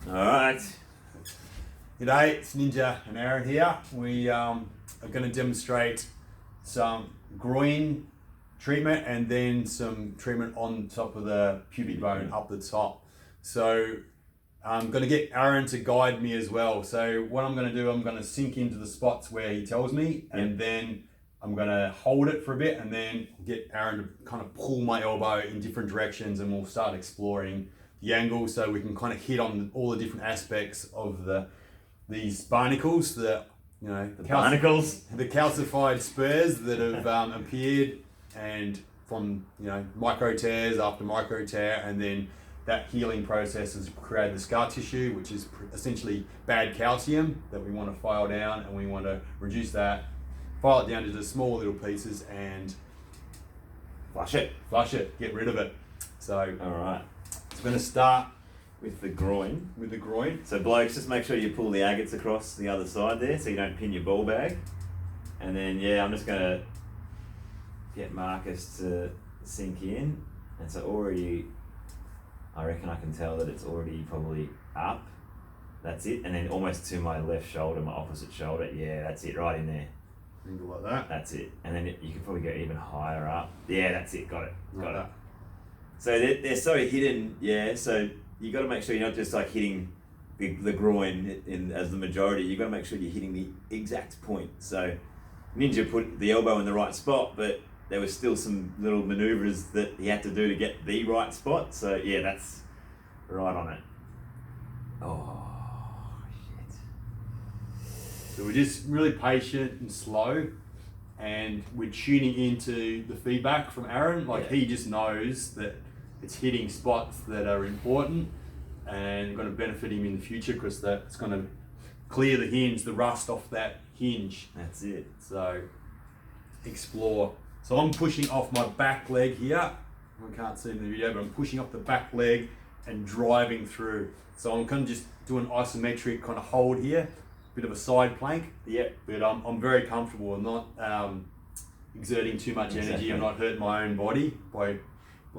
Alright. G'day, it's Ninja and Aaron here. We are going to demonstrate some groin treatment and then some treatment on top of the pubic bone up the top. So I'm going to get Aaron to guide me as well. So what I'm going to do, I'm going to sink into the spots where he tells me, and then I'm going to hold it for a bit and then get Aaron to kind of pull my elbow in different directions, and we'll start exploring the angle so we can kind of hit on all the different aspects of these barnacles, the Barnacles? the calcified spurs that have appeared, and from micro tears after micro tear, and then that healing process has created the scar tissue, which is essentially bad calcium that we want to file down, and we want to reduce that, file it down into small little pieces and Flush it. Get rid of it. So Alright. it's going to start With the groin. with the groin. So blokes, just make sure you pull the agates across the other side there so you don't pin your ball bag. And then I'm just going to get Marcus to sink in. And so already, I reckon I can tell that it's already probably up. That's it. And then almost to my left shoulder, my opposite shoulder. Yeah, that's it, right in there. Angle like that. That's it. And then you can probably go even higher up. Yeah, that's it, got it. Like that. So they're so hidden, so you got to make sure you're not just like hitting the groin as the majority. You got to make sure you're hitting the exact point. So Ninja put the elbow in the right spot, but there was still some little maneuvers that he had to do to get the right spot. So that's right on it. Oh shit! So we're just really patient and slow, and we're tuning into the feedback from Aaron. He just knows that it's hitting spots that are important and going to benefit him in the future, because that's going to clear the hinge, the rust off that hinge. That's it. So explore. So I'm pushing off my back leg here. I can't see it in the video, but I'm pushing off the back leg and driving through. So I'm kind of just doing isometric kind of hold here, bit of a side plank. Yep. But I'm very comfortable. I'm not exerting too much energy. I'm not hurting my own body by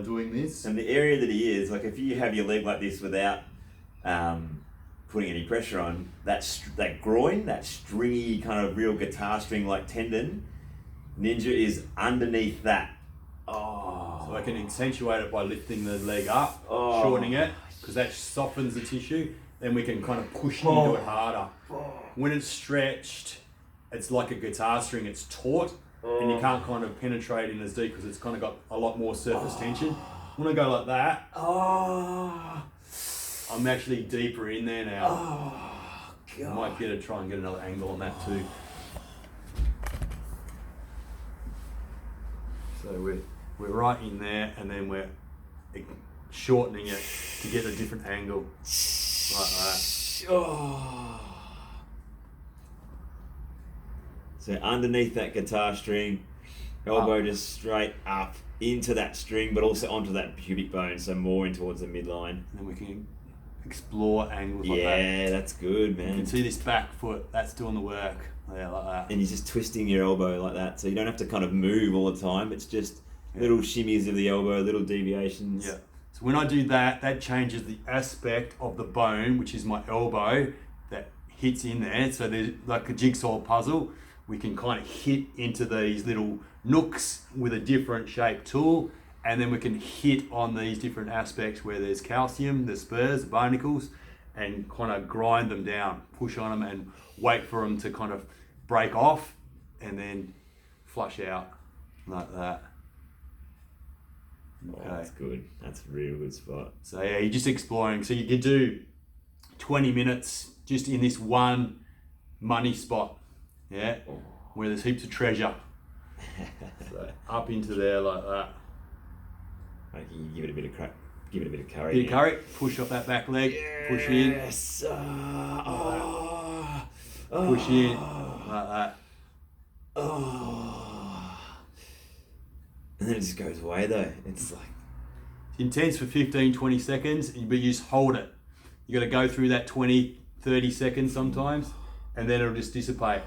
doing this. And the area that he is, like if you have your leg like this without putting any pressure on, that groin, that stringy kind of real guitar string like tendon, Ninja is underneath that. Oh. So I can accentuate it by lifting the leg up, shortening it, because that softens the tissue. Then we can kind of push into it harder. When it's stretched, it's like a guitar string, it's taut. And you can't kind of penetrate in as deep because it's kind of got a lot more surface tension. When I go like that, I'm actually deeper in there now. Oh, God. I might try and get another angle on that too. So we're right in there, and then we're shortening it to get a different angle, like that. Oh. So underneath that guitar string, elbow just straight up into that string, but also onto that pubic bone, so more in towards the midline. And then we can explore angles like that. Yeah, that's good, man. You can see this back foot, that's doing the work. Yeah, like that. And you're just twisting your elbow like that, so you don't have to kind of move all the time. It's just little shimmies of the elbow, little deviations. Yeah. So when I do that, that changes the aspect of the bone, which is my elbow, that hits in there. So there's like a jigsaw puzzle. We can kind of hit into these little nooks with a different shaped tool, and then we can hit on these different aspects where there's calcium, the spurs, the barnacles, and kind of grind them down, push on them, and wait for them to kind of break off, and then flush out like that. Oh, that's good. That's a real good spot. So yeah, you're just exploring. So you can do 20 minutes just in this one money spot. Yeah, where there's heaps of treasure. So up into there like that. Like you give it a bit of give it a bit of curry. Bit of curry, push off that back leg, push in. Yes. Push in like that. And then it just goes away though. It's like It's intense for 15-20 seconds, but you just hold it. You got to go through that 20-30 seconds sometimes, and then it'll just dissipate.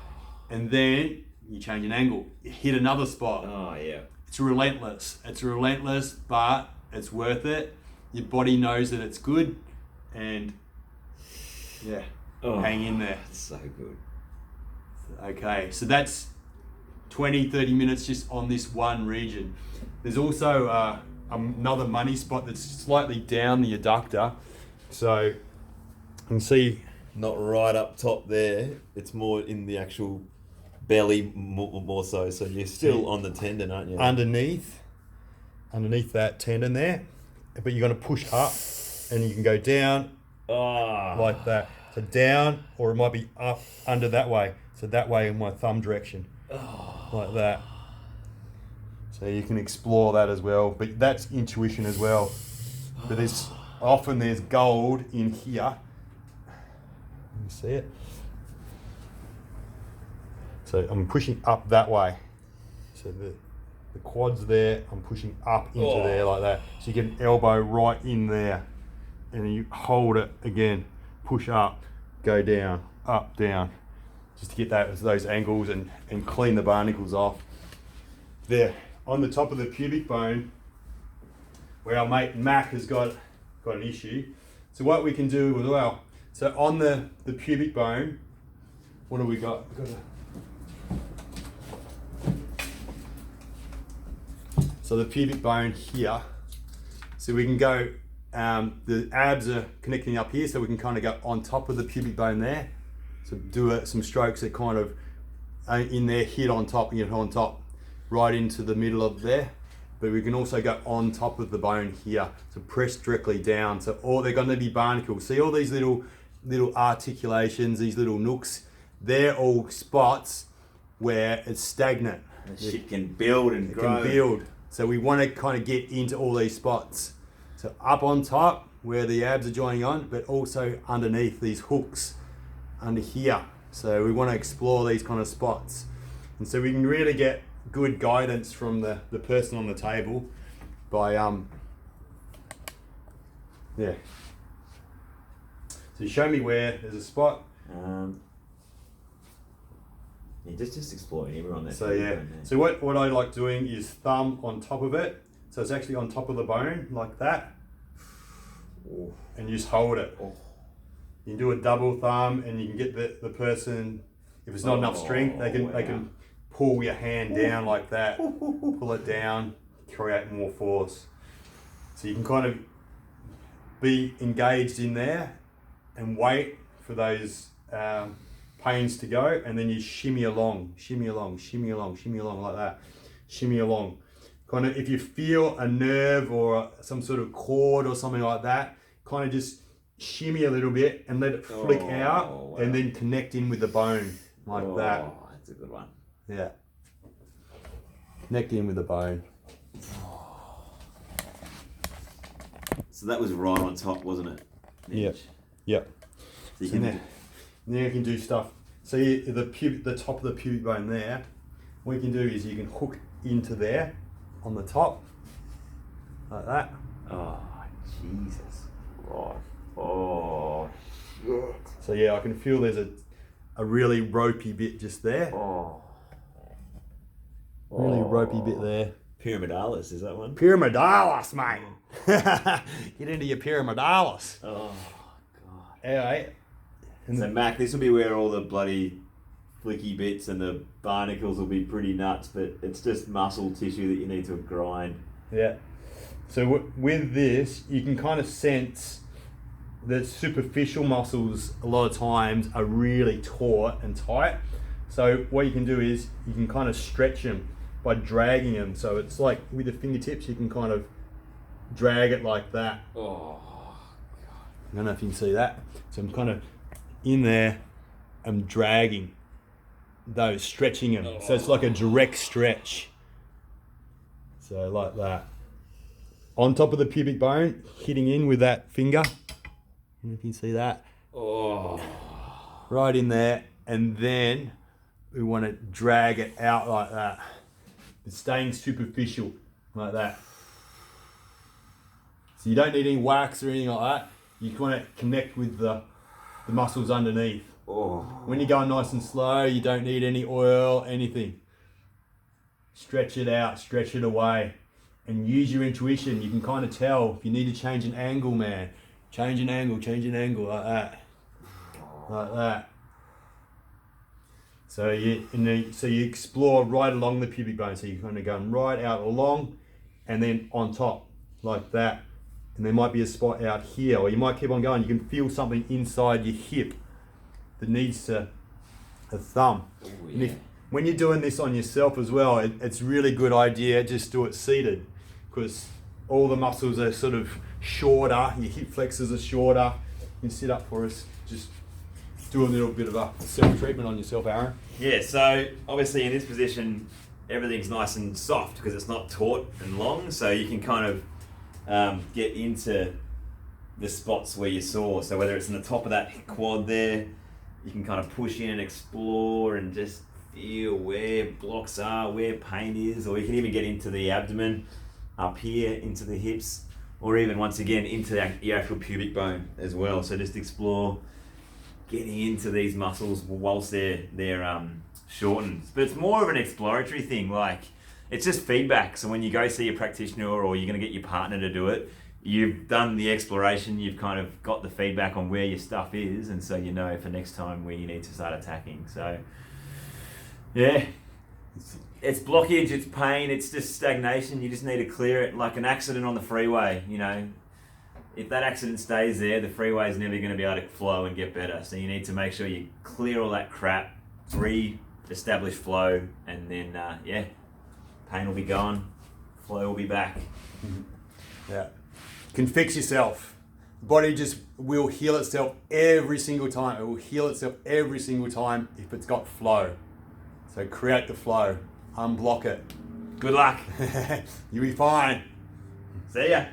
And then you change an angle, you hit another spot. oh yeah. It's relentless. It's relentless, but it's worth it. Your body knows that it's good, and Yeah. Oh, Hang in there. So good. Okay, so that's 20-30 minutes just on this one region. There's also another money spot that's slightly down the adductor. So you can see, Not right up top there. It's more in the actual belly more so. So you're still on the tendon, aren't you? underneath that tendon there, but you're going to push up and you can go down like that. So down, or it might be up under that way. So that way in my thumb direction, like that. So you can explore that as well, but that's intuition as well. But there's gold in here. Let me see it. So I'm pushing up that way. So the quad's there, I'm pushing up into there like that. So you get an elbow right in there. And then you hold it again, push up, go down, up, down. Just to get those angles and clean the barnacles off. There, on the top of the pubic bone, where our mate Mac has got an issue. So what we can do as well, so on the pubic bone, what do we got? So the pubic bone here, so we can go, the abs are connecting up here, so we can kind of go on top of the pubic bone there. So do some strokes that kind of in there, hit on top, and get on top, right into the middle of there. But we can also go on top of the bone here, so press directly down. So all they're going to be barnacles. See all these little articulations, these little nooks, they're all spots where it's stagnant. The shit can build and grow. It can build. So we want to kind of get into all these spots. So up on top where the abs are joining on, but also underneath these hooks under here. So we want to explore these kind of spots. And so we can really get good guidance from the person on the table by yeah. So show me where there's a spot. Yeah, just exploring everyone there. So yeah. So what I like doing is thumb on top of it. So it's actually on top of the bone like that. Oh. And you just hold it. Oh. You can do a double thumb, and you can get the person, if it's not enough strength, they can pull your hand down like that, pull it down, create more force. So you can kind of be engaged in there and wait for those pains to go, and then you shimmy along like that, shimmy along. Kind of, if you feel a nerve or some sort of cord or something like that, kind of just shimmy a little bit and let it flick out, wow. And then connect in with the bone like that. Oh, that's a good one. Yeah. Connect in with the bone. So that was right on top, wasn't it? Yeah. Yeah. So you can now you can do stuff. So the top of the pubic bone there, what you can do is you can hook into there on the top, like that. Oh, Jesus. Right. Oh, shit. So yeah, I can feel there's a really ropey bit just there. Oh. Really ropey bit there. Pyramidalis, is that one? Pyramidalis, mate. Get into your pyramidalis. Oh, God. Alright. So Mac, this will be where all the bloody flicky bits and the barnacles will be pretty nuts, but it's just muscle tissue that you need to grind. Yeah. So with this, you can kind of sense that superficial muscles a lot of times are really taut and tight. So what you can do is you can kind of stretch them by dragging them. So it's like with the fingertips, you can kind of drag it like that. Oh, God. I don't know if you can see that. So I'm kind of in there, I'm dragging those, stretching them. So it's like a direct stretch. So like that. On top of the pubic bone, hitting in with that finger. I don't know if you can see that. Oh. Right in there. And then we want to drag it out like that. It's staying superficial like that. So you don't need any wax or anything like that. You want to connect with the muscles underneath. Oh. When you're going nice and slow, you don't need any oil, anything. Stretch it out, stretch it away. And use your intuition. You can kind of tell if you need to change an angle, man. Change an angle like that. like that. So you explore right along the pubic bone. So you're kind of going right out along, and then on top, like that. And there might be a spot out here, or you might keep on going. You can feel something inside your hip that needs a thumb. Ooh, And yeah. when you're doing this on yourself as well, it's really good idea just do it seated, because all the muscles are sort of shorter. Your hip flexors are shorter. You can sit up for us. Just do a little bit of a self-treatment on yourself, Aaron. Yeah, so obviously in this position, everything's nice and soft because it's not taut and long, so you can kind of get into the spots where you're sore. So whether it's in the top of that quad there, you can kind of push in and explore and just feel where blocks are, where pain is, or you can even get into the abdomen, up here, into the hips, or even once again into the actual pubic bone as well. So just explore getting into these muscles whilst they're shortened. But it's more of an exploratory thing, like it's just feedback. So when you go see a practitioner or you're going to get your partner to do it, you've done the exploration, you've kind of got the feedback on where your stuff is, and so you know for next time where you need to start attacking. So yeah, it's blockage, it's pain, it's just stagnation. You just need to clear it, like an accident on the freeway. You know, if that accident stays there, the freeway is never going to be able to flow and get better. So you need to make sure you clear all that crap, re-establish flow, and then yeah, pain will be gone, flow will be back. Yeah. You can fix yourself. The body just will heal itself every single time. It will heal itself every single time if it's got flow. So create the flow, unblock it. Good luck. You'll be fine. See ya.